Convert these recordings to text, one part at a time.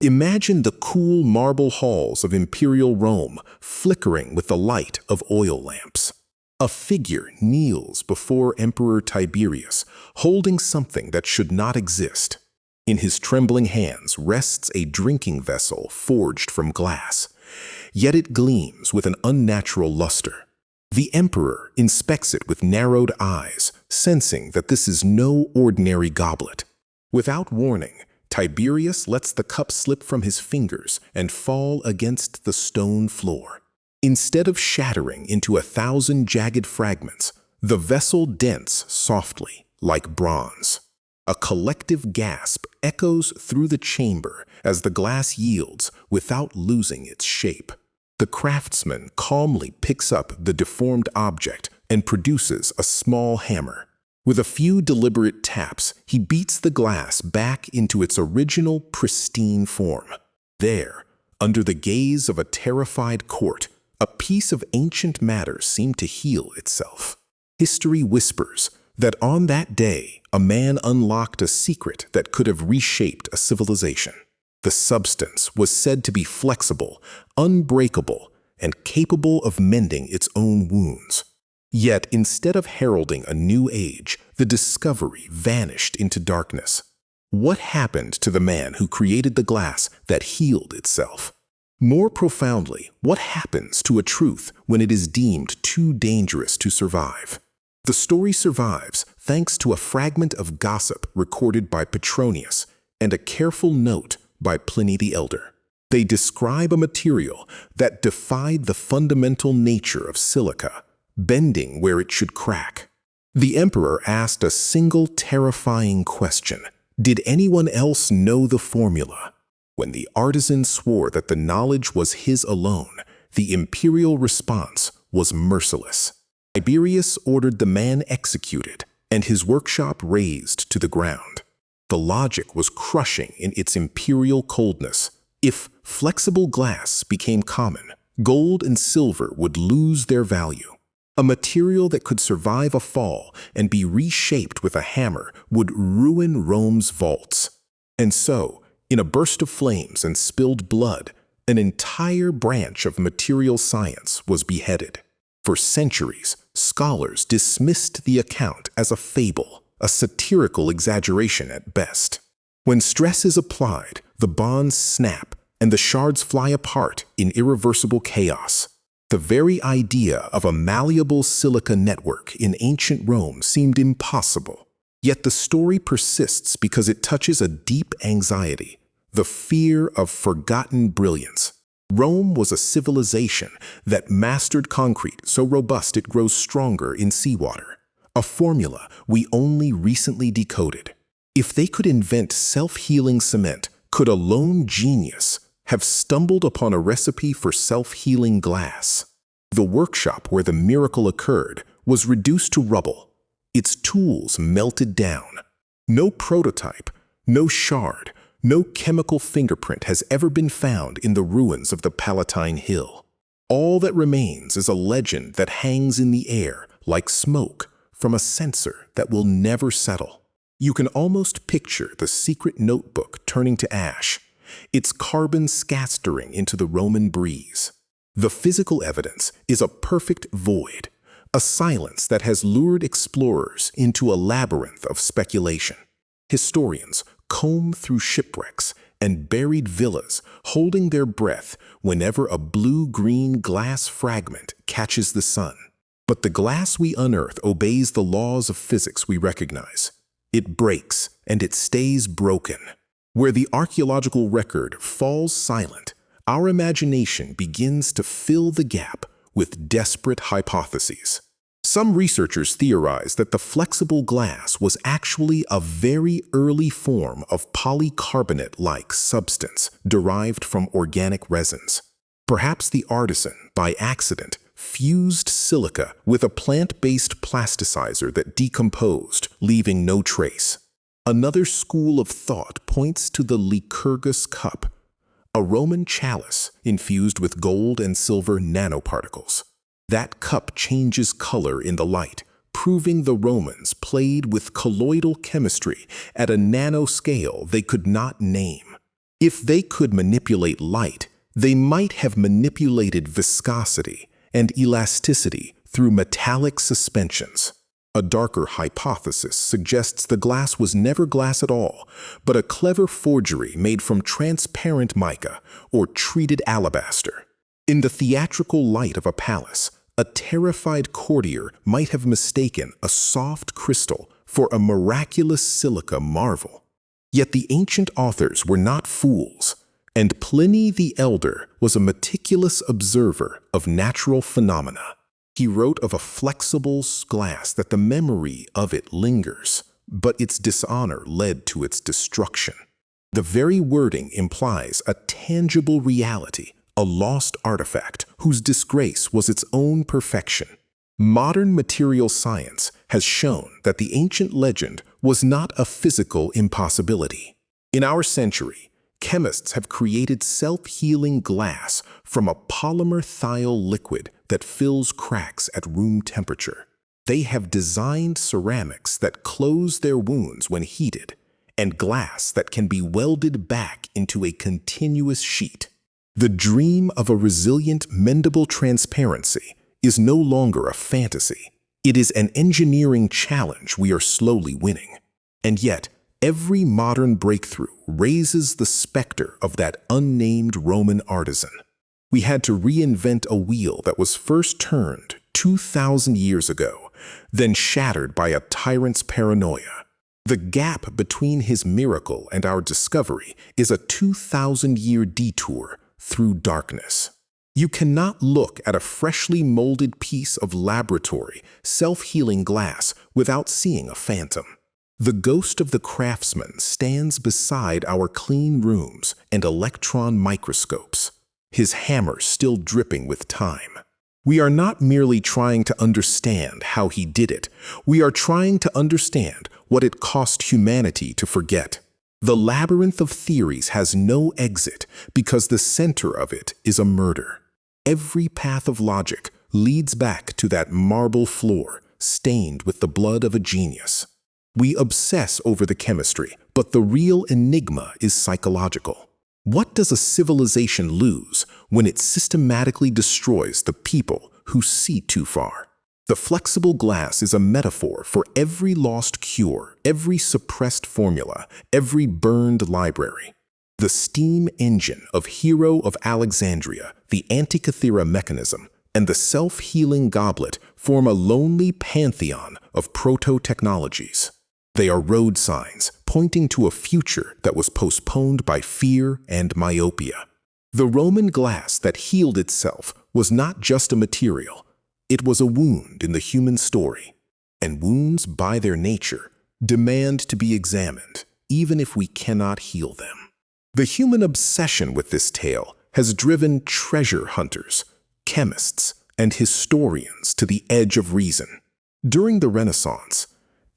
Imagine the cool marble halls of imperial Rome flickering with the light of oil lamps. A figure kneels before Emperor Tiberius, holding something that should not exist. In his trembling hands rests a drinking vessel forged from glass, yet it gleams with an unnatural luster. The emperor inspects it with narrowed eyes, sensing that this is no ordinary goblet. Without warning, Tiberius lets the cup slip from his fingers and fall against the stone floor. Instead of shattering into 1,000 jagged fragments, the vessel dents softly, like bronze. A collective gasp echoes through the chamber as the glass yields without losing its shape. The craftsman calmly picks up the deformed object and produces a small hammer. With a few deliberate taps, he beats the glass back into its original pristine form. There, under the gaze of a terrified court, a piece of ancient matter seemed to heal itself. History whispers that on that day, a man unlocked a secret that could have reshaped a civilization. The substance was said to be flexible, unbreakable, and capable of mending its own wounds. Yet, instead of heralding a new age, the discovery vanished into darkness. What happened to the man who created the glass that healed itself? More profoundly, what happens to a truth when it is deemed too dangerous to survive? The story survives thanks to a fragment of gossip recorded by Petronius and a careful note by Pliny the Elder. They describe a material that defied the fundamental nature of silica, bending where it should crack. The emperor asked a single terrifying question: did anyone else know the formula? When the artisan swore that the knowledge was his alone, the imperial response was merciless. Tiberius ordered the man executed and his workshop razed to the ground. The logic was crushing in its imperial coldness. If flexible glass became common, gold and silver would lose their value. A material that could survive a fall and be reshaped with a hammer would ruin Rome's vaults. And so, in a burst of flames and spilled blood, an entire branch of material science was beheaded. For centuries, scholars dismissed the account as a fable, a satirical exaggeration at best. When stress is applied, the bonds snap and the shards fly apart in irreversible chaos. The very idea of a malleable silica network in ancient Rome seemed impossible. Yet the story persists because it touches a deep anxiety, the fear of forgotten brilliance. Rome was a civilization that mastered concrete so robust it grows stronger in seawater, a formula we only recently decoded. If they could invent self-healing cement, could a lone genius have stumbled upon a recipe for self-healing glass? The workshop where the miracle occurred was reduced to rubble, its tools melted down. No prototype, no shard, no chemical fingerprint has ever been found in the ruins of the Palatine Hill. All that remains is a legend that hangs in the air like smoke from a censer that will never settle. You can almost picture the secret notebook turning to ash, its carbon scattering into the Roman breeze. The physical evidence is a perfect void, a silence that has lured explorers into a labyrinth of speculation. Historians comb through shipwrecks and buried villas, holding their breath whenever a blue-green glass fragment catches the sun. But the glass we unearth obeys the laws of physics we recognize. It breaks, and it stays broken. Where the archaeological record falls silent, our imagination begins to fill the gap with desperate hypotheses. Some researchers theorize that the flexible glass was actually a very early form of polycarbonate-like substance derived from organic resins. Perhaps the artisan, by accident, fused silica with a plant-based plasticizer that decomposed, leaving no trace. Another school of thought points to the Lycurgus cup, a Roman chalice infused with gold and silver nanoparticles. That cup changes color in the light, proving the Romans played with colloidal chemistry at a nanoscale they could not name. If they could manipulate light, they might have manipulated viscosity and elasticity through metallic suspensions. A darker hypothesis suggests the glass was never glass at all, but a clever forgery made from transparent mica or treated alabaster. In the theatrical light of a palace, a terrified courtier might have mistaken a soft crystal for a miraculous silica marvel. Yet the ancient authors were not fools, and Pliny the Elder was a meticulous observer of natural phenomena. He wrote of a flexible glass that the memory of it lingers, but its dishonor led to its destruction. The very wording implies a tangible reality, a lost artifact whose disgrace was its own perfection. Modern material science has shown that the ancient legend was not a physical impossibility. In our century, chemists have created self-healing glass from a polymer thiol liquid that fills cracks at room temperature. They have designed ceramics that close their wounds when heated, and glass that can be welded back into a continuous sheet. The dream of a resilient, mendable transparency is no longer a fantasy. It is an engineering challenge we are slowly winning. And yet, every modern breakthrough raises the specter of that unnamed Roman artisan. We had to reinvent a wheel that was first turned 2,000 years ago, then shattered by a tyrant's paranoia. The gap between his miracle and our discovery is a 2,000-year detour through darkness. You cannot look at a freshly molded piece of laboratory, self-healing glass without seeing a phantom. The ghost of the craftsman stands beside our clean rooms and electron microscopes, his hammer still dripping with time. We are not merely trying to understand how he did it. We are trying to understand what it cost humanity to forget. The labyrinth of theories has no exit because the center of it is a murder. Every path of logic leads back to that marble floor stained with the blood of a genius. We obsess over the chemistry, but the real enigma is psychological. What does a civilization lose when it systematically destroys the people who see too far? The flexible glass is a metaphor for every lost cure, every suppressed formula, every burned library. The steam engine of Hero of Alexandria, the Antikythera mechanism, and the self-healing goblet form a lonely pantheon of proto-technologies. They are road signs pointing to a future that was postponed by fear and myopia. The Roman glass that healed itself was not just a material. It was a wound in the human story. And wounds, by their nature, demand to be examined, even if we cannot heal them. The human obsession with this tale has driven treasure hunters, chemists, and historians to the edge of reason. During the Renaissance,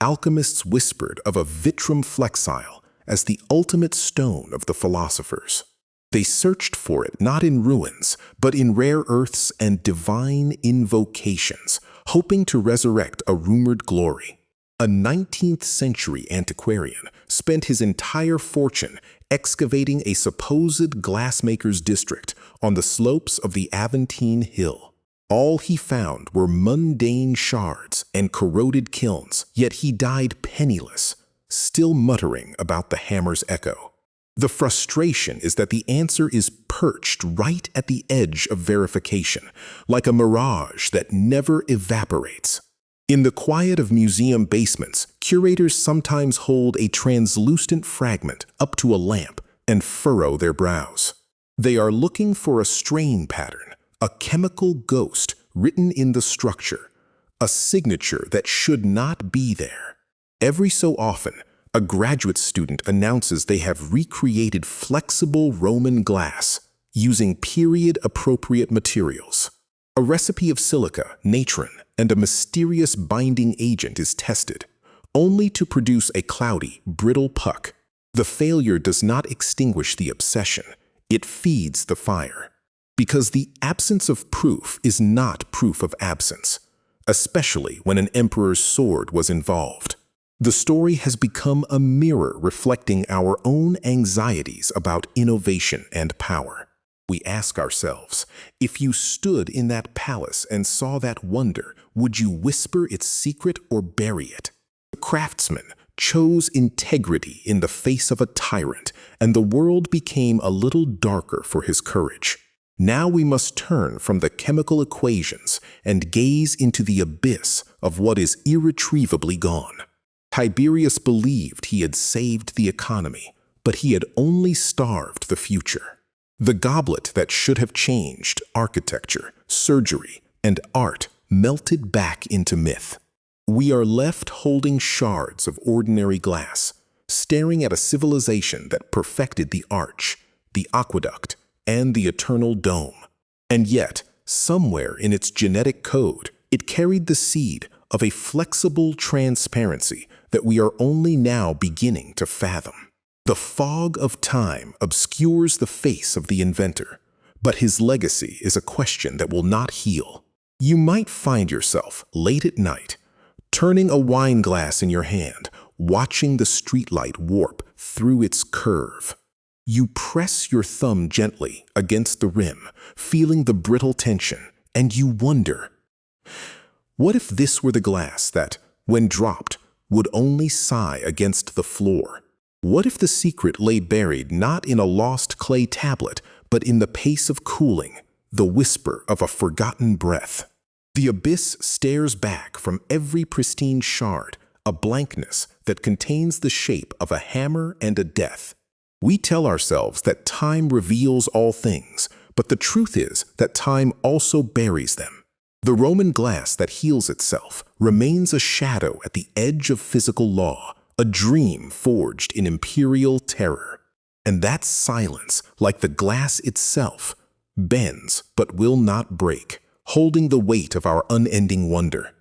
alchemists whispered of a vitrum flexile as the ultimate stone of the philosophers. They searched for it not in ruins, but in rare earths and divine invocations, hoping to resurrect a rumored glory. A 19th century antiquarian spent his entire fortune excavating a supposed glassmaker's district on the slopes of the Aventine Hill. All he found were mundane shards and corroded kilns, yet he died penniless, still muttering about the hammer's echo. The frustration is that the answer is perched right at the edge of verification, like a mirage that never evaporates. In the quiet of museum basements, curators sometimes hold a translucent fragment up to a lamp and furrow their brows. They are looking for a strain pattern, a chemical ghost written in the structure, a signature that should not be there. Every so often, a graduate student announces they have recreated flexible Roman glass using period-appropriate materials. A recipe of silica, natron, and a mysterious binding agent is tested, only to produce a cloudy, brittle puck. The failure does not extinguish the obsession, it feeds the fire. Because the absence of proof is not proof of absence, especially when an emperor's sword was involved. The story has become a mirror reflecting our own anxieties about innovation and power. We ask ourselves, if you stood in that palace and saw that wonder, would you whisper its secret or bury it? The craftsman chose integrity in the face of a tyrant, and the world became a little darker for his courage. Now we must turn from the chemical equations and gaze into the abyss of what is irretrievably gone. Tiberius believed he had saved the economy, but he had only starved the future. The goblet that should have changed architecture, surgery, and art melted back into myth. We are left holding shards of ordinary glass, staring at a civilization that perfected the arch, the aqueduct, and the eternal dome. And yet, somewhere in its genetic code, it carried the seed of a flexible transparency that we are only now beginning to fathom. The fog of time obscures the face of the inventor, but his legacy is a question that will not heal. You might find yourself late at night, turning a wine glass in your hand, watching the streetlight warp through its curve. You press your thumb gently against the rim, feeling the brittle tension, and you wonder, what if this were the glass that, when dropped, would only sigh against the floor? What if the secret lay buried not in a lost clay tablet, but in the pace of cooling, the whisper of a forgotten breath? The abyss stares back from every pristine shard, a blankness that contains the shape of a hammer and a death. We tell ourselves that time reveals all things, but the truth is that time also buries them. The Roman glass that heals itself remains a shadow at the edge of physical law, a dream forged in imperial terror. And that silence, like the glass itself, bends but will not break, holding the weight of our unending wonder.